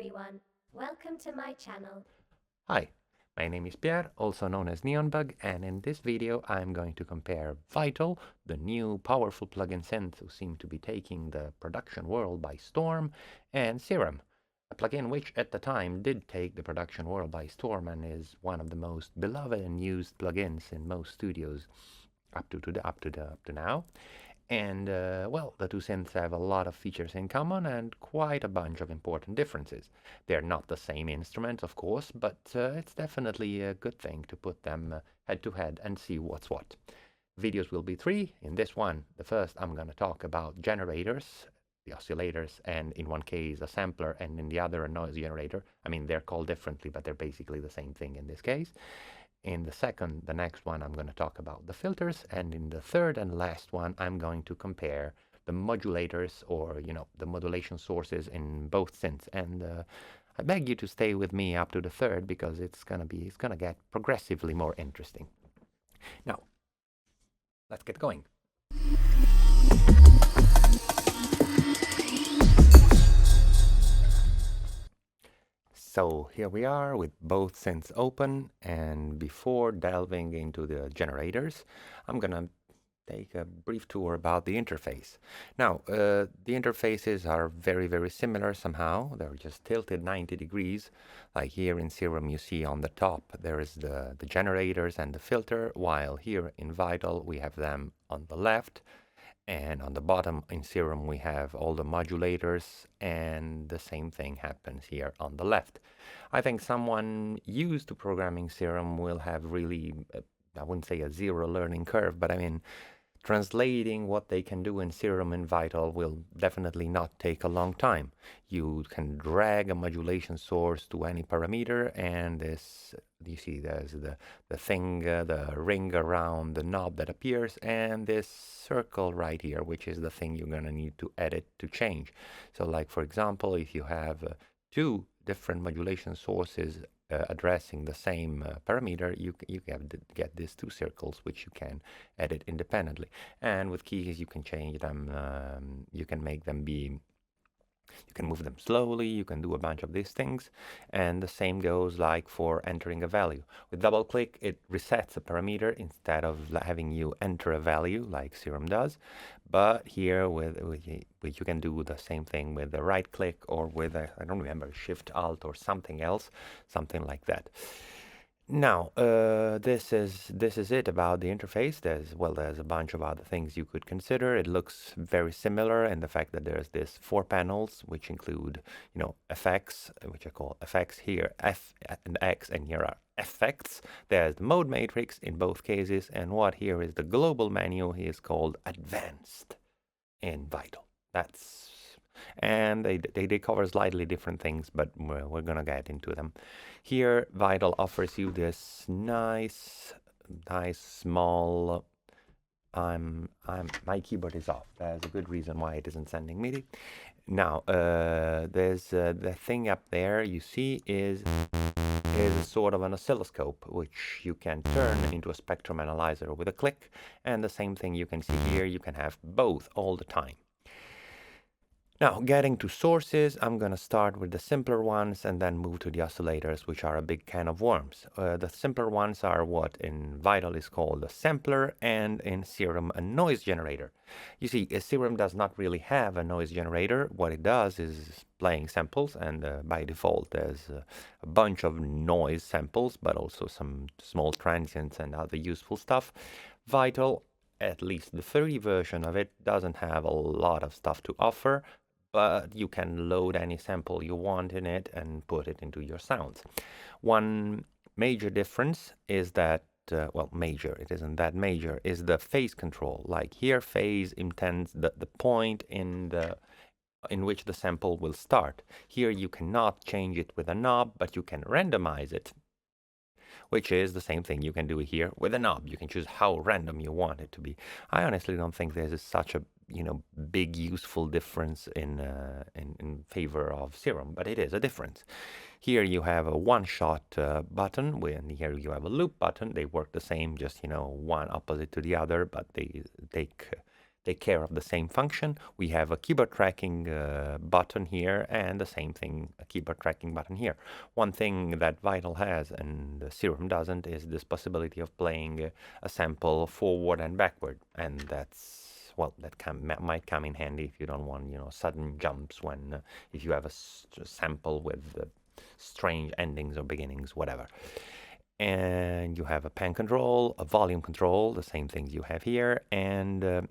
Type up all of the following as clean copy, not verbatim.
everyone, welcome to my channel. Hi, my name is Pierre, also known as Neonbug, and in this video I'm going to compare Vital, the new powerful plugin synth who seem to be taking the production world by storm, and Serum, a plugin which at the time did take the production world by storm and is one of the most beloved and used plugins in most studios up to now. And well, the two synths have a lot of features in common and quite a bunch of important differences. They're not the same instrument, of course, but it's definitely a good thing to put them head to head and see what's what. Videos will be three. In this one, the first I'm going to talk about generators, the oscillators, and in one case a sampler, and in the other a noise generator. I mean, they're called differently, but they're basically the same thing in this case. In the next one, I'm going to talk about the filters, and in the third and last one, I'm going to compare the modulators, or the modulation sources in both synths. And I beg you to stay with me up to the third because it's gonna get progressively more interesting. Now, let's get going. So here we are with both synths open, and before delving into the generators, I'm gonna take a brief tour about the interface. Now, the interfaces are very similar somehow. They're just tilted 90 degrees. Like here in Serum, you see on the top there is the generators and the filter, while here in Vital we have them on the left. And on the bottom in Serum, we have all the modulators, and the same thing happens here on the left. I think someone used to programming Serum will have really, I wouldn't say a zero learning curve, but I mean, translating what they can do in Serum and Vital will definitely not take a long time. You can drag a modulation source to any parameter, and this, you see there's the thing, the ring around the knob that appears, and this circle right here, which is the thing you're gonna need to edit to change. So like, for example, if you have two different modulation sources addressing the same parameter, you get these two circles which you can edit independently. And with keys you can change them, you can make them be, you can move them slowly, you can do a bunch of these things, and the same goes like for entering a value. With double click it resets a parameter instead of having you enter a value like Serum does. But here with you can do the same thing with the right click, or with a, I don't remember, Shift Alt or something else, something like that. Now, this is it about the interface. There's a bunch of other things you could consider. It looks very similar in the fact that there's this 4 panels, which include, effects, which I call effects here, F and X, and here are effects. There's the mode matrix in both cases, and what here is the global menu is called advanced in Vital. And they cover slightly different things, but we're gonna get into them. Here, Vital offers you this nice small. My keyboard is off. There's a good reason why it isn't sending MIDI. Now, there's the thing up there you see is sort of an oscilloscope, which you can turn into a spectrum analyzer with a click. And the same thing you can see here, you can have both all the time. Now, getting to sources, I'm going to start with the simpler ones and then move to the oscillators, which are a big can of worms. The simpler ones are what in Vital is called a sampler, and in Serum a noise generator. You see, Serum does not really have a noise generator. What it does is playing samples, and by default there's a bunch of noise samples, but also some small transients and other useful stuff. Vital, at least the free version of it, doesn't have a lot of stuff to offer, but you can load any sample you want in it and put it into your sounds. One major difference is that, well, major, it isn't that major, is the phase control. Like here, phase intends the point in which the sample will start. Here you cannot change it with a knob, but you can randomize it, which is the same thing you can do here with a knob. You can choose how random you want it to be. I honestly don't think there's such a big useful difference in favor of Serum, but it is a difference. Here you have a one-shot button, and here you have a loop button. They work the same, just one opposite to the other, but they take take care of the same function. We have a keyboard tracking button here, and the same thing, a keyboard tracking button here. One thing that Vital has and Serum doesn't is this possibility of playing a sample forward and backward, and that's, well, that might come in handy if you don't want, sudden jumps when if you have a sample with strange endings or beginnings, whatever. And you have a pan control, a volume control, the same things you have here, and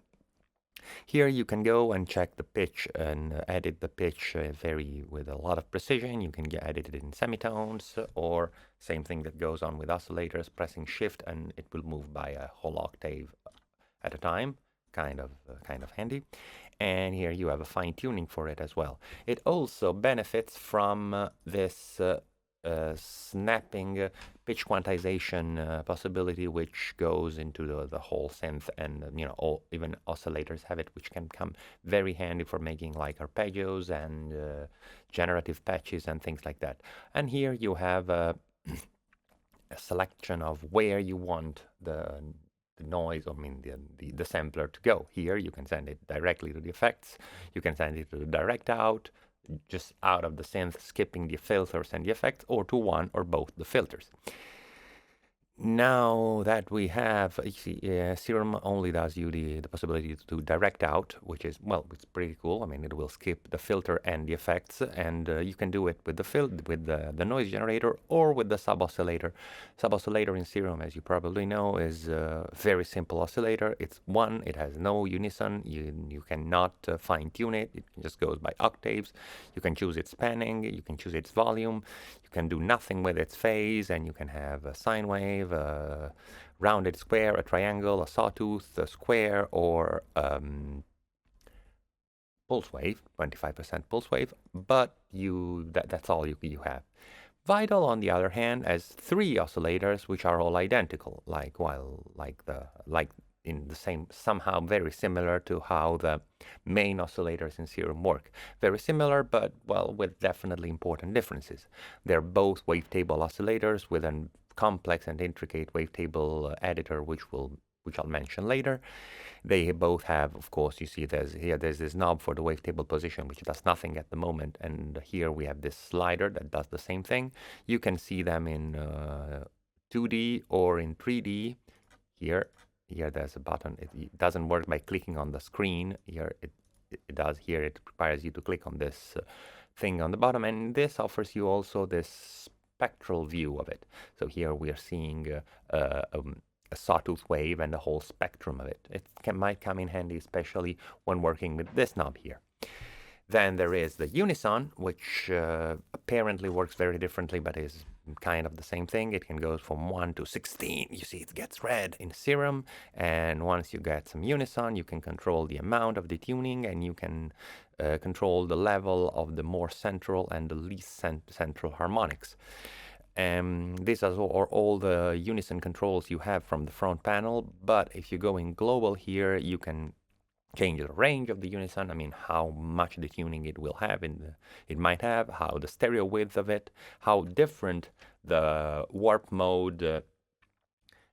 here you can go and check the pitch and edit the pitch with a lot of precision. You can edit it in semitones, or same thing that goes on with oscillators, pressing shift and it will move by a whole octave at a time. Kind of handy. And here you have a fine tuning for it as well. It also benefits from this snapping pitch quantization possibility, which goes into the whole synth, and even oscillators have it, which can come very handy for making like arpeggios and generative patches and things like that. And here you have a selection of where you want the noise, the sampler to go. Here you can send it directly to the effects, you can send it to the direct out, just out of the synth, skipping the filters and the effects, or to one or both the filters. Now that we have, Serum only does you the possibility to direct out, which is, well, it's pretty cool. It will skip the filter and the effects, and you can do it with the noise generator or with the sub-oscillator. Sub-oscillator in Serum, as you probably know, is a very simple oscillator. It's one, it has no unison, you cannot fine-tune it, it just goes by octaves. You can choose its panning, you can choose its volume, you can do nothing with its phase, and you can have a sine wave, a rounded square, a triangle, a sawtooth, a square, or pulse wave, 25% pulse wave, but that's all you have. Vital, on the other hand, has 3 oscillators which are all identical, in the same, somehow very similar to how the main oscillators in Serum work. Very similar, but, well, with definitely important differences. They're both wavetable oscillators with a complex and intricate wavetable editor, which I'll mention later. They both have, of course, you see there's this knob for the wavetable position, which does nothing at the moment, and here we have this slider that does the same thing. You can see them in 2D or in 3D. Here there's a button. It doesn't work by clicking on the screen. Here it does. Here it requires you to click on this thing on the bottom, and this offers you also this spectral view of it. So here we are seeing a sawtooth wave and the whole spectrum of it. It might come in handy, especially when working with this knob here. Then there is the unison, which apparently works very differently, but is kind of the same thing. It can go from 1 to 16. You see it gets red in Serum, and once you get some unison, you can control the amount of the tuning, and you can control the level of the more central and the least central harmonics. These are all the unison controls you have from the front panel, but if you go in global here, you can change the range of the unison, how much detuning it will have, it might have, how the stereo width of it, how different the warp mode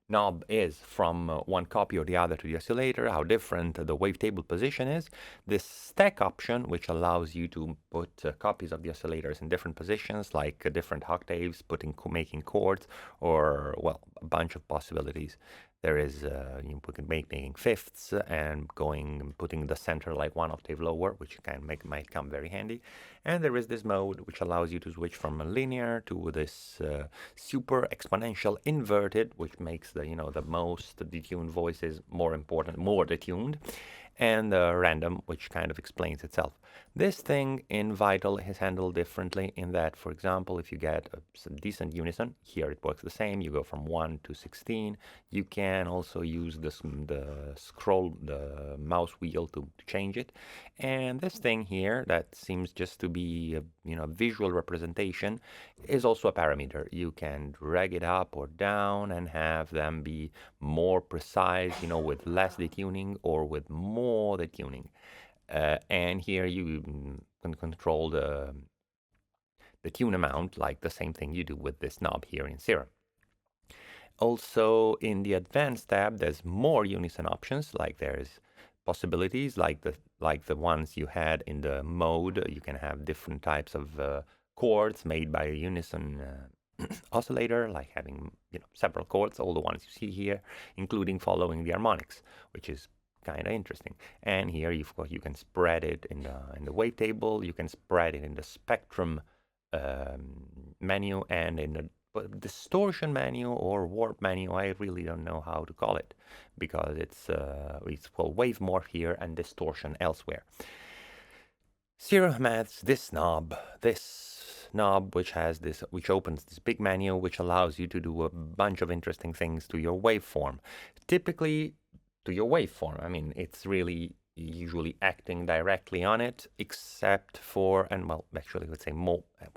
knob is from one copy or the other to the oscillator, how different the wavetable position is. This stack option, which allows you to put copies of the oscillators in different positions, like different octaves, making chords, or, well, a bunch of possibilities. There is making fifths and putting the center like 1 octave lower, which might come very handy. And there is this mode which allows you to switch from a linear to this super exponential inverted, which makes the most detuned voices more detuned, and random, which kind of explains itself. This thing in Vital is handled differently in that, for example, if you get some decent unison, here it works the same. You go from 1 to 16. You can also use the mouse wheel to change it. And this thing here that seems just to be a visual representation is also a parameter. You can drag it up or down and have them be more precise, with less detuning or with more detuning. And here you can control the tune amount, like the same thing you do with this knob here in Serum. Also, in the Advanced tab, there's more unison options, like there's possibilities like the ones you had in the mode. You can have different types of chords made by a unison oscillator, like having several chords, all the ones you see here, including following the harmonics, which is kind of interesting. And here you can spread it in the wavetable. You can spread it in the spectrum menu and in the distortion menu or warp menu. I really don't know how to call it because it's called wave morph here and distortion elsewhere. Serum has this knob which opens this big menu, which allows you to do a bunch of interesting things to your waveform. Typically to your waveform, I mean, it's really usually acting directly on it, except for, and well, actually, let's say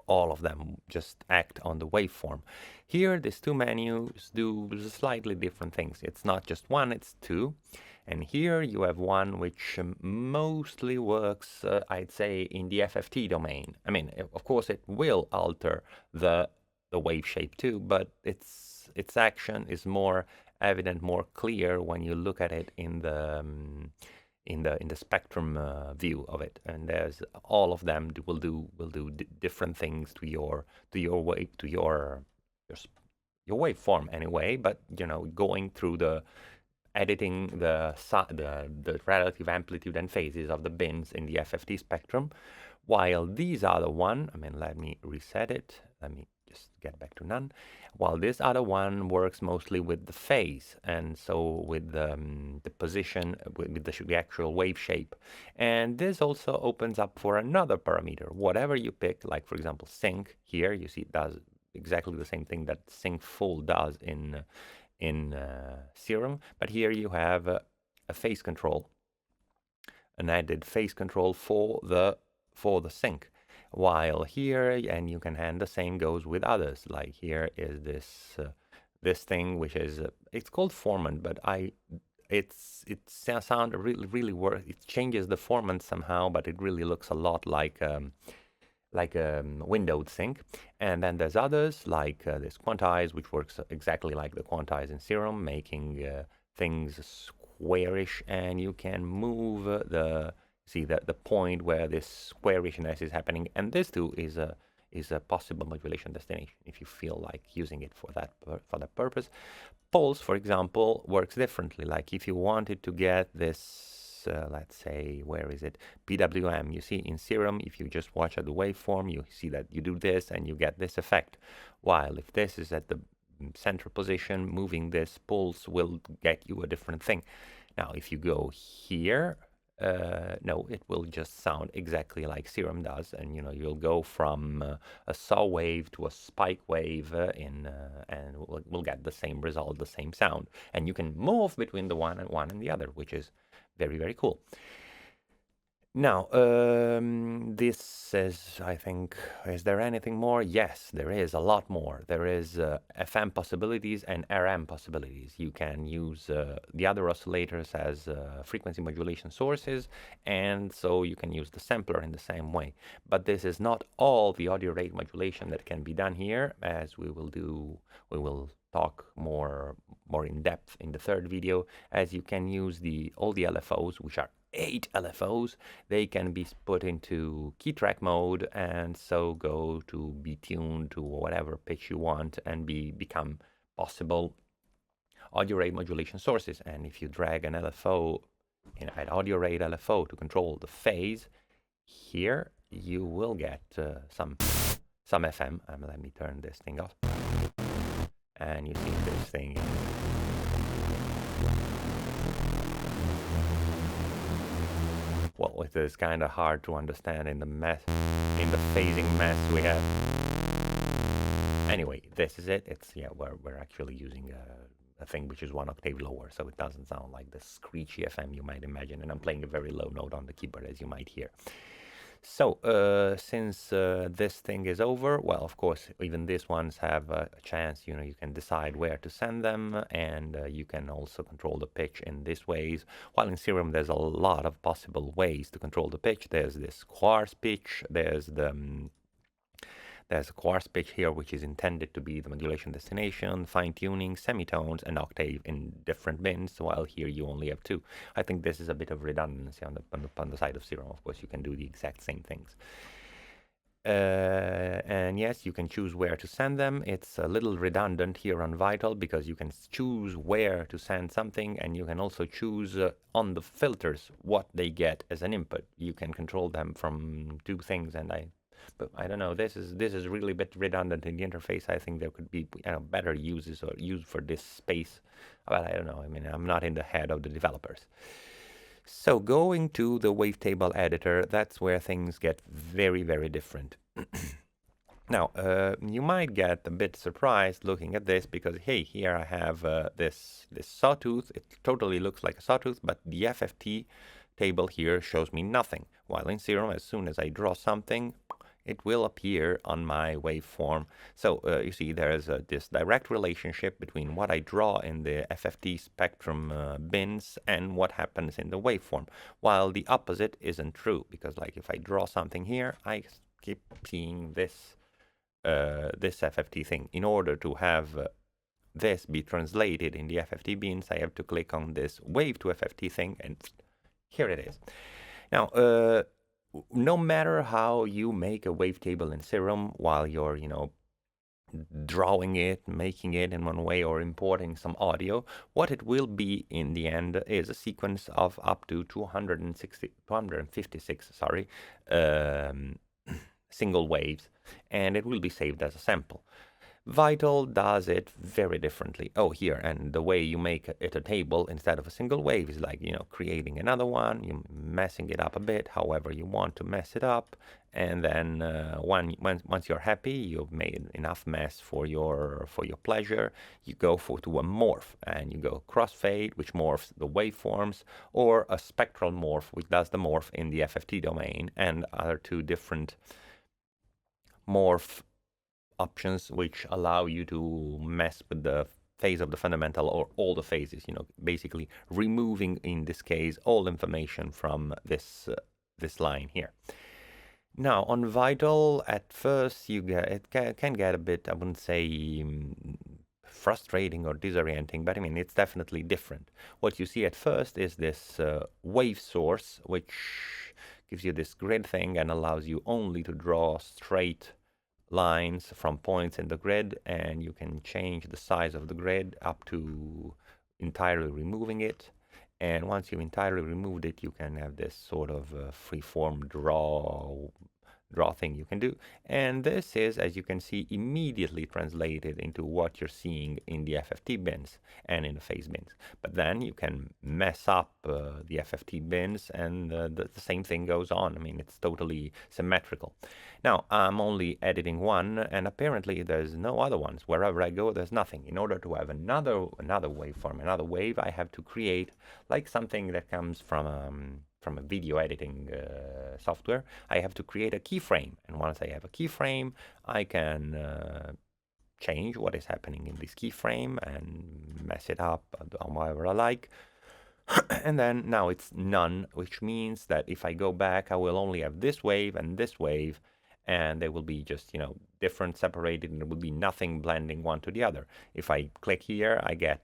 all of them just act on the waveform. Here, these two menus do slightly different things. It's not just one, it's two. And here you have one which mostly works, I'd say, in the FFT domain. I mean, of course, it will alter the wave shape too, but its action is more evident, more clear when you look at it in the spectrum view of it. And there's all of them will do different things to your waveform anyway. But going through the editing the relative amplitude and phases of the bins in the FFT spectrum, while these other one, I mean, let me reset it. Let me just get back to none. While this other one works mostly with the phase, and so with the position, with the actual wave shape. And this also opens up for another parameter. Whatever you pick, like for example, sync, here you see it does exactly the same thing that sync full does in Serum, but here you have a phase control, an added phase control for the sync. While here, and you can hand the same goes with others. Like here is this thing which is it's called formant, but it sound really works. It changes the formant somehow, but it really looks a lot like a windowed sync. And then there's others like this quantize, which works exactly like the quantize in Serum, making things squarish, and you can move the point where this squarishness is happening. And this too is a possible modulation destination if you feel like using it for that purpose. Pulse, for example, works differently. Like if you wanted to get this let's say, where is it? PWM. You see in Serum, if you just watch at the waveform, you see that you do this and you get this effect. While if this is at the center position, moving this pulse will get you a different thing. Now, if you go here, no, it will just sound exactly like Serum does, and you'll go from a saw wave to a spike wave, and we'll get the same result, the same sound, and you can move between the one and the other, which is very, very cool. Now, this is, I think, is there anything more? Yes, there is a lot more. There is FM possibilities and RM possibilities. You can use the other oscillators as frequency modulation sources, and so you can use the sampler in the same way. But this is not all the audio rate modulation that can be done here, as we will talk more in depth in the third video, as you can use all the LFOs, which are 8 LFOs. They can be put into key track mode, and so go to be tuned to whatever pitch you want and become possible audio rate modulation sources. And if you drag an LFO, an audio rate LFO to control the phase, here you will get some FM. Let me turn this thing off, and you see this thing. Well, it is kind of hard to understand in the phasing mess we have. Anyway, this is it. It's we're actually using a thing which is 1 octave lower, so it doesn't sound like the screechy FM you might imagine. And I'm playing a very low note on the keyboard, as you might hear. So, since this thing is over, well, of course, even these ones have a chance, you can decide where to send them, and you can also control the pitch in these ways. While in Serum, there's a lot of possible ways to control the pitch. There's this quartz pitch, there's the There's a quartz pitch here, which is intended to be the modulation destination, fine-tuning, semitones, and octave in different bins, while here you only have two. I think this is a bit of redundancy on the side of Serum. Of course, you can do the exact same things. And yes, you can choose where to send them. It's a little redundant here on Vital because you can choose where to send something, and you can also choose on the filters what they get as an input. You can control them from two things, but I don't know. This is really a bit redundant in the interface. I think there could be better uses or use for this space. But I don't know. I mean, I'm not in the head of the developers. So going to the Wavetable editor, that's where things get very, very different. Now, you might get a bit surprised looking at this because, hey, here I have this sawtooth. It totally looks like a sawtooth, but the FFT table here shows me nothing. While in Serum, as soon as I draw something, it will appear on my waveform. So you see there's this direct relationship between what I draw in the FFT spectrum bins and what happens in the waveform, while the opposite isn't true, because like if I draw something here, I keep seeing this this FFT thing. In order to have this be translated in the FFT bins, I have to click on this wave to FFT thing, and here it is. Now, no matter how you make a wavetable in Serum while you're, drawing it, making it in one way, or importing some audio, what it will be in the end is a sequence of up to 256, single waves, and it will be saved as a sample. Vital does it very differently. Oh, here, and the way you make it a table instead of a single wave is like, creating another one, you messing it up a bit, however you want to mess it up, and then once you're happy, you've made enough mess for your pleasure, you go to a morph, and you go crossfade, which morphs the waveforms, or a spectral morph, which does the morph in the FFT domain, and other two different morph options which allow you to mess with the phase of the fundamental or all the phases, basically removing, in this case, all information from this line here. Now, on Vital, at first, it can get a bit, I wouldn't say frustrating or disorienting, but I mean, it's definitely different. What you see at first is this wave source, which gives you this grid thing and allows you only to draw straight lines from points in the grid, and you can change the size of the grid up to entirely removing it. And once you've entirely removed it, you can have this sort of free-form draw thing you can do. And this is, as you can see, immediately translated into what you're seeing in the FFT bins and in the phase bins. But then you can mess up the FFT bins, and the same thing goes on. I mean, it's totally symmetrical. Now, I'm only editing one, and apparently there's no other ones. Wherever I go, there's nothing. In order to have another waveform, another wave, I have to create like something that comes from a video editing software. I have to create a keyframe, and once I have a keyframe, I can change what is happening in this keyframe and mess it up however I like. And then now it's none, which means that if I go back, I will only have this wave and this wave, and they will be just, different, separated, and there will be nothing blending one to the other. If I click here, I get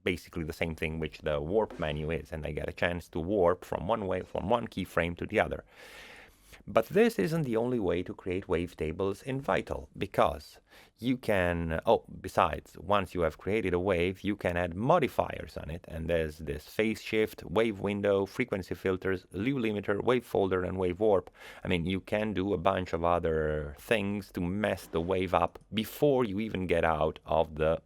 basically the same thing which the warp menu is, and I get a chance to warp from one keyframe to the other. But this isn't the only way to create wavetables in Vital, because you can, besides, once you have created a wave, you can add modifiers on it, and there's this phase shift, wave window, frequency filters, Liu limiter, wave folder, and wave warp. I mean, you can do a bunch of other things to mess the wave up before you even get out of the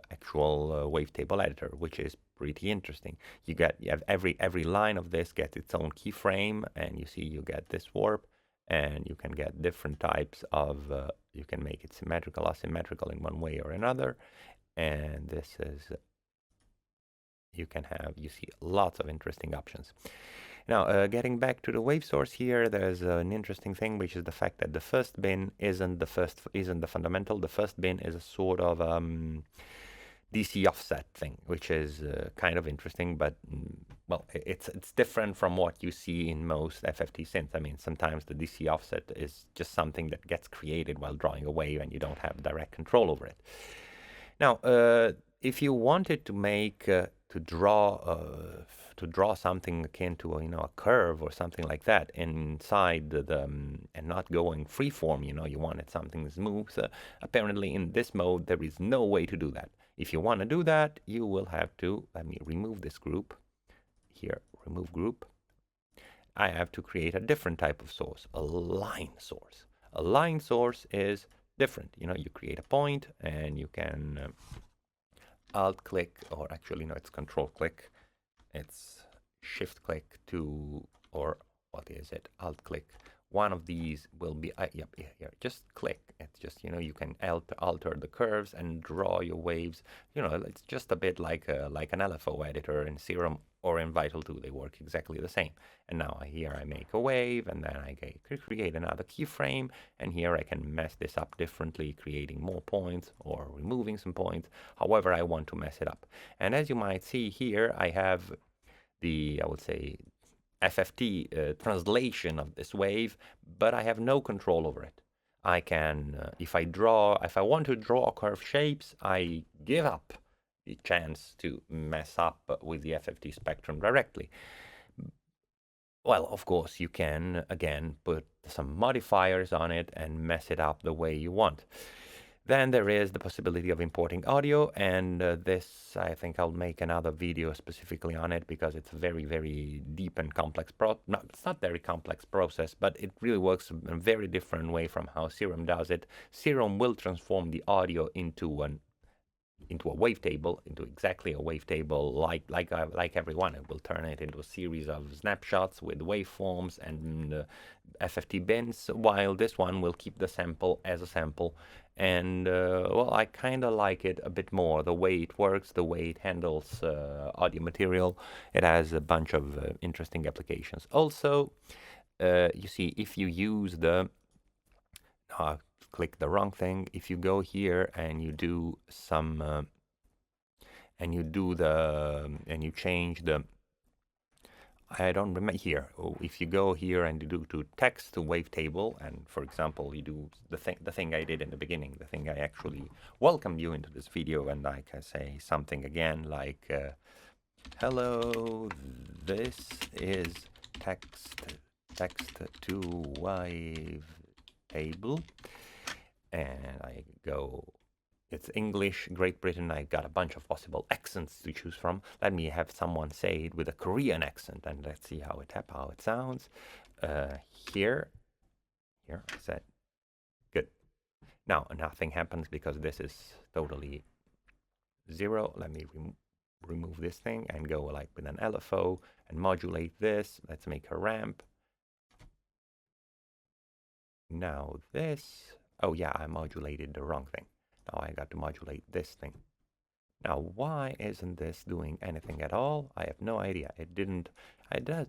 actual wavetable editor, which is pretty interesting. You have every line of this gets its own keyframe, and you see you get this warp, and you can get different types of you can make it symmetrical, asymmetrical in one way or another, and this is you see lots of interesting options. Now, getting back to the wave source here, there's an interesting thing, which is the fact that the first bin isn't the fundamental. The first bin is a sort of DC offset thing, which is kind of interesting, but well, it's different from what you see in most FFT synths. I mean, sometimes the DC offset is just something that gets created while drawing a wave, and you don't have direct control over it. Now, if you wanted to make to draw something akin to a curve or something like that inside the and not going freeform, you wanted something smooth. Apparently, in this mode, there is no way to do that. If you want to do that, you will have to, let me remove this group here, remove group. I have to create a different type of source, a line source. A line source is different. You create a point and you can alt click, or actually no, it's control click. It's shift click to, or what is it? Alt click. One of these will be, yep, here. Just click. It's just, you can alter the curves and draw your waves. It's just a bit like an LFO editor in Serum or in Vital 2. They work exactly the same. And now here I make a wave, and then I create another keyframe, and here I can mess this up differently, creating more points or removing some points, however I want to mess it up. And as you might see here, I have I would say, FFT translation of this wave, but I have no control over it. I can, if I want to draw curved shapes, I give up the chance to mess up with the FFT spectrum directly. Well, of course, you can, again, put some modifiers on it and mess it up the way you want. Then there is the possibility of importing audio, and this, I think I'll make another video specifically on it, because it's a very, very deep and complex it's not very complex process, but it really works in a very different way from how Serum does it. Serum will transform the audio into a wavetable, into exactly a wavetable, like everyone. It will turn it into a series of snapshots with waveforms and FFT bins, while this one will keep the sample as a sample. And well, I kind of like it a bit more, the way it works, the way it handles audio material. It has a bunch of interesting applications. Also, you see, if you use the click the wrong thing. If you go here and you do some and you change the, I don't remember here. If you go here and you do to text to wavetable, and for example you do the thing I did in the beginning, the thing I actually welcomed you into this video, and I can say something again like hello, this is text to wavetable, and I go, it's English, Great Britain. I got a bunch of possible accents to choose from. Let me have someone say it with a Korean accent, and let's see how it sounds. Here I said, good. Now nothing happens because this is totally zero. Let me remove this thing and go like with an LFO and modulate this. Let's make a ramp. Now this, oh yeah, I modulated the wrong thing. Now I got to modulate this thing. Now why isn't this doing anything at all? I have no idea. It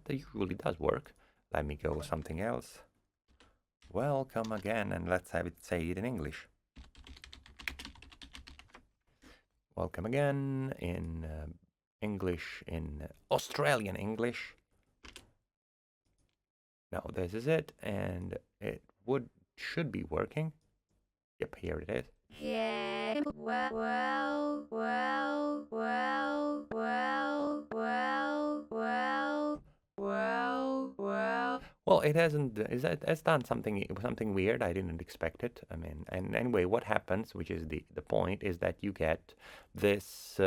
usually does work. Let me go with something else. Welcome again, and let's have it say it in English. Welcome again in English, in Australian English. Now this is it, and it should be working. Yep, here it is. Yeah. Well, it hasn't. It's done something weird. I didn't expect it. I mean, and anyway, what happens, which is the point, is that you get this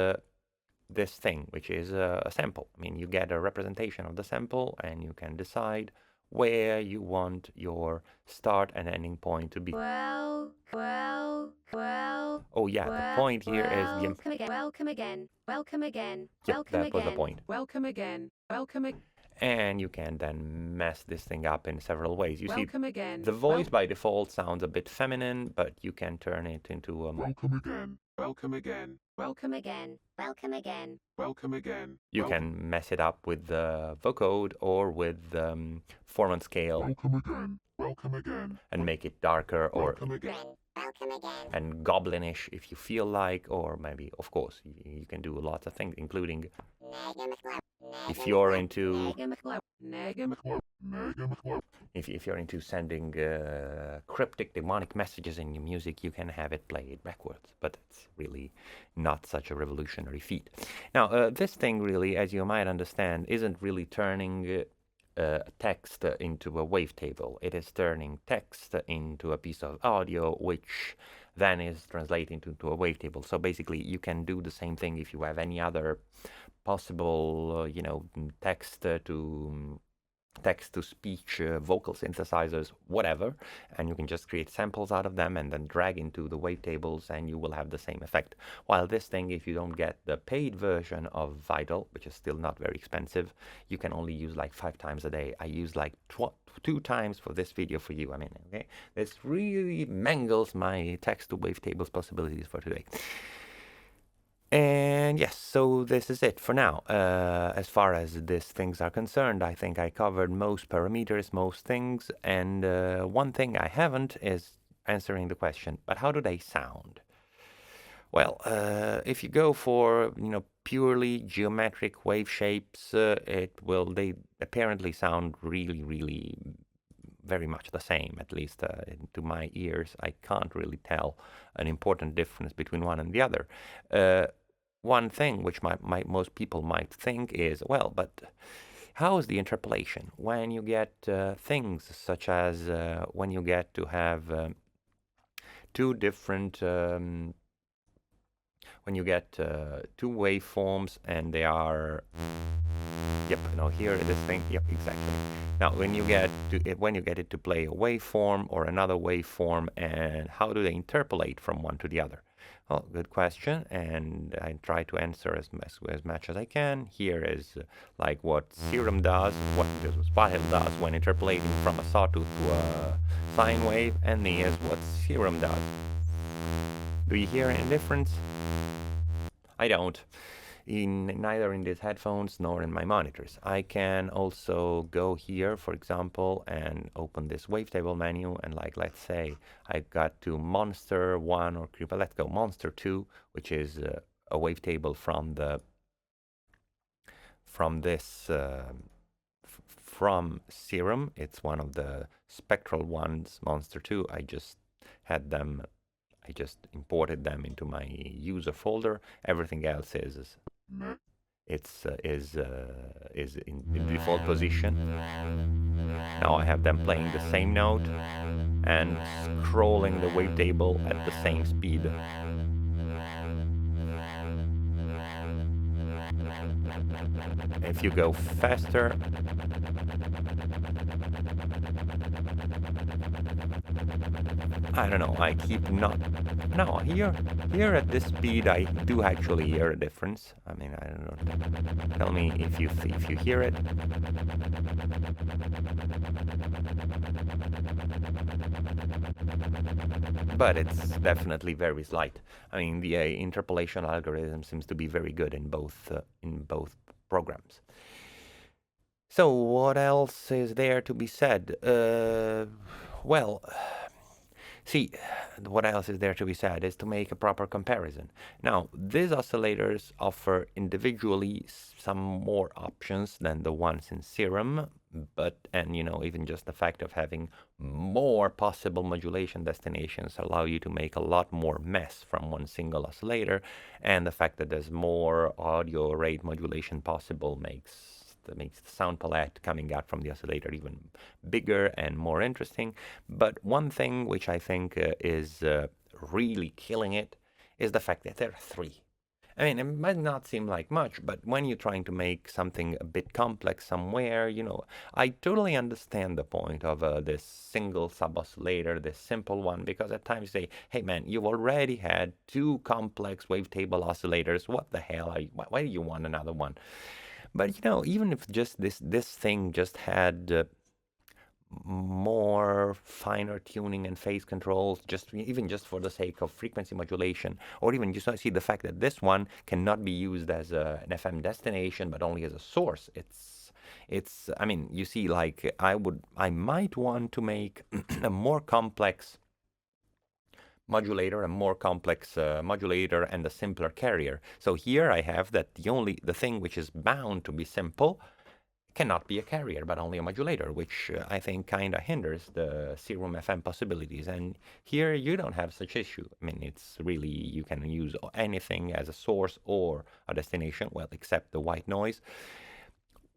this thing, which is a sample. I mean, you get a representation of the sample, and you can decide where you want your start and ending point to be. Oh yeah, the point here is the... Welcome again. Yep, that was the point. Welcome again. And you can then mess this thing up in several ways. You see, again. the voice by default sounds a bit feminine, but you can turn it into a... Welcome again. Welcome again. Welcome again. Welcome again. Welcome again. You can mess it up with the vocode or with form and scale. Welcome again. Welcome again. And make it darker or... Welcome again. and goblinish if you feel like, or maybe, of course, you can do lots of things, including if you're into if you're into sending cryptic demonic messages in your music, you can have it play it backwards, but it's really not such a revolutionary feat. Now, this thing really, as you might understand, isn't really turning text into a wavetable. It is turning text into a piece of audio, which then is translated into a wavetable. So basically, you can do the same thing if you have any other possible, text-to-speech, vocal synthesizers, whatever, and you can just create samples out of them and then drag into the wavetables, and you will have the same effect. While this thing, if you don't get the paid version of Vital, which is still not very expensive, you can only use like 5 times a day. I use like 2 times for this video for you. I mean, okay, this really mangles my text-to-wavetables possibilities for today. And yes, so this is it for now. As far as these things are concerned, I think I covered most parameters, most things, and one thing I haven't is answering the question, but how do they sound? Well, if you go for, purely geometric wave shapes, they apparently sound really, really very much the same, at least to my ears. I can't really tell an important difference between one and the other. One thing which most people might think is, well, but how is the interpolation? When you get things such as when you get to have two different, when you get two waveforms and they are, yep, no, here this thing, yep, exactly. Now, when you get it to play a waveform or another waveform, and how do they interpolate from one to the other? Well, good question, and I try to answer as much as I can. Here is like what Serum does, what Vital does when interpolating from a sawtooth to a sine wave, and here's what Serum does. Do you hear any difference? I don't. Neither in these headphones nor in my monitors. I can also go here, for example, and open this wavetable menu, and like, let's say I got to Monster 1 or let's go Monster 2, which is a wavetable from Serum. It's one of the spectral ones, Monster 2. I just imported them into my user folder. Everything else is in the default position. Now I have them playing the same note and scrolling the wavetable at the same speed. If you go faster, I don't know, I keep not... No, here at this speed I do actually hear a difference. I mean, I don't know. Tell me if you hear it. But it's definitely very slight. I mean, the interpolation algorithm seems to be very good in both programs. So what else is there to be said? Well, see, what else is there to be said is to make a proper comparison. Now, these oscillators offer individually some more options than the ones in Serum, and even just the fact of having more possible modulation destinations allow you to make a lot more mess from one single oscillator, and the fact that there's more audio rate modulation possible makes the sound palette coming out from the oscillator even bigger and more interesting. But one thing which I think is really killing it is the fact that there are 3. I mean, it might not seem like much, but when you're trying to make something a bit complex somewhere, I totally understand the point of this single sub-oscillator, this simple one, because at times you say, hey man, you've already had 2 complex wavetable oscillators. What the hell? Why do you want another one? But even if just this thing just had more finer tuning and phase controls, even just for the sake of frequency modulation, or even just see the fact that this one cannot be used as an FM destination, but only as a source. It's. I mean, you see, like I might want to make a more complex modulator, a more complex modulator, and a simpler carrier. So here I have that the thing which is bound to be simple cannot be a carrier, but only a modulator, which I think kind of hinders the Serum FM possibilities. And here you don't have such issue. I mean, it's really, you can use anything as a source or a destination, well, except the white noise.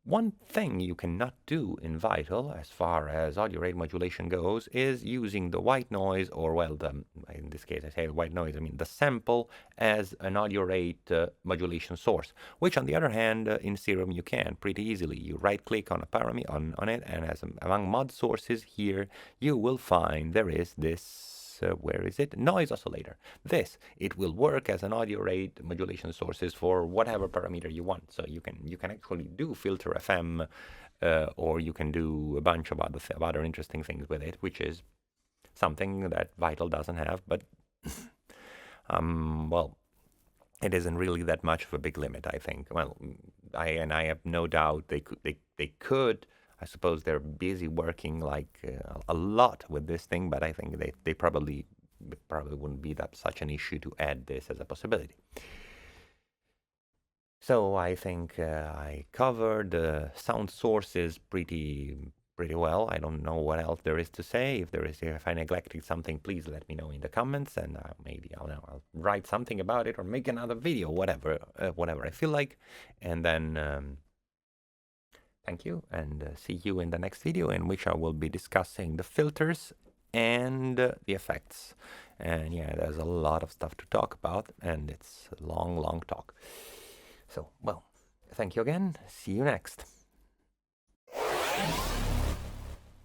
One thing you cannot do in Vital, as far as audio rate modulation goes, is using the white noise, or well, in this case I say white noise, I mean the sample, as an audio rate modulation source, which on the other hand, in Serum you can pretty easily. You right-click on a parameter on it, and as among mod sources here, you will find there is this where is it? Noise oscillator. It will work as an audio rate modulation sources for whatever parameter you want. So you can actually do filter FM, or you can do a bunch of other interesting things with it, which is something that Vital doesn't have. But well, it isn't really that much of a big limit, I think. Well, I have no doubt they could. I suppose they're busy working like a lot with this thing, but I think they probably wouldn't be that such an issue to add this as a possibility. So I think I covered the sound sources pretty well. I don't know what else there is to say. If I neglected something, please let me know in the comments, and maybe I'll write something about it or make another video, whatever I feel like, and then. Thank you, and see you in the next video, in which I will be discussing the filters and the effects. And yeah, there's a lot of stuff to talk about, and it's a long talk. So, well, thank you again. See you next.